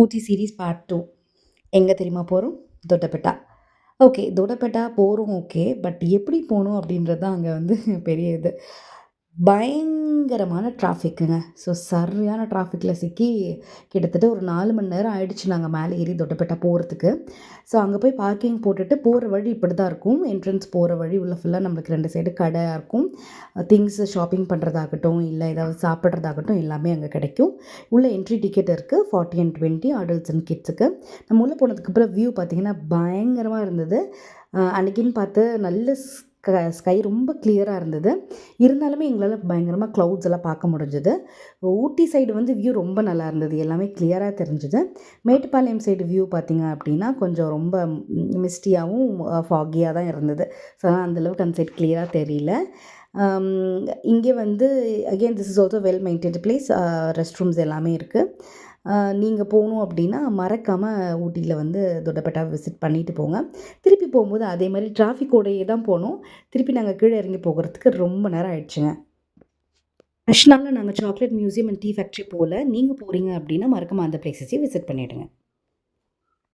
ஊட்டி series part 2 எங்கே தெரியுமா போகிறோம்? தொட்டபெட்டா. ஓகே, தொட்டபெட்டா போகிறோம் ஓகே. பட் எப்படி போகணும் அப்படின்றது தான் அங்கே வந்து பெரிய இது. பயங்கரமான டிராஃபிக்குங்க. ஸோ சரியான டிராஃபிக்கில் சிக்கி கிட்டத்தட்ட ஒரு 4 மணி நேரம் ஆயிடுச்சு நாங்கள் மேலே ஏறி தொட்டபெட்டா போகிறதுக்கு. ஸோ அங்கே போய் பார்க்கிங் போட்டுட்டு போகிற வழி இப்படி தான் இருக்கும். என்ட்ரன்ஸ் போகிற வழி உள்ள ஃபுல்லாக நம்மளுக்கு 2 சைடு கடை இருக்கும். திங்ஸு ஷாப்பிங் பண்ணுறதாகட்டும், இல்லை ஏதாவது சாப்பிட்றதாகட்டும் எல்லாமே அங்கே கிடைக்கும். உள்ள என்ட்ரி டிக்கெட் இருக்குது 40 அண்ட் 20 அடல்ட்ஸ் அண்ட் கிட்ஸுக்கு. நம்ம உள்ளே போனதுக்கப்புறம் வியூ பார்த்திங்கன்னா பயங்கரமாக இருந்தது. அன்றைக்கின்னு பார்த்து நல்ல ஸ்கை ரொம்ப கிளியராக இருந்தது. இருந்தாலுமே எங்களால் பயங்கரமாக க்ளவுட்ஸ் எல்லாம் பார்க்க முடிஞ்சுது. ஊட்டி சைடு வந்து வியூ ரொம்ப நல்லா இருந்தது. எல்லாமே கிளியராக தெரிஞ்சுது. மேட்டுப்பாளையம் சைடு வியூ பார்த்திங்க அப்படின்னா கொஞ்சம் ரொம்ப மிஸ்டியாகவும் ஃபாகியாக தான் இருந்தது. ஸோ அந்தளவுக்கு அந்த சைடு கிளியராக தெரியல. இங்கே வந்து again this is also well maintained place. Rest rooms எல்லாமே இருக்குது. நீங்கள் போகணும் அப்படின்னா மறக்காமல் ஊட்டியில் வந்து தொட்டபெட்டாவை விசிட் பண்ணிவிட்டு போங்க. திருப்பி போகும்போது அதே மாதிரி டிராஃபிக்கோடையே தான் போனோம். திருப்பி நாங்கள் கீழே இறங்கி போகிறதுக்கு ரொம்ப நேரம் ஆயிடுச்சுங்க. ரஷ்னாவில் நாங்கள் chocolate museum and tea factory போகல. நீங்கள் போகிறீங்க அப்படின்னா மறக்காமல் அந்த பிளேஸஸையும் விசிட் பண்ணிவிடுங்க.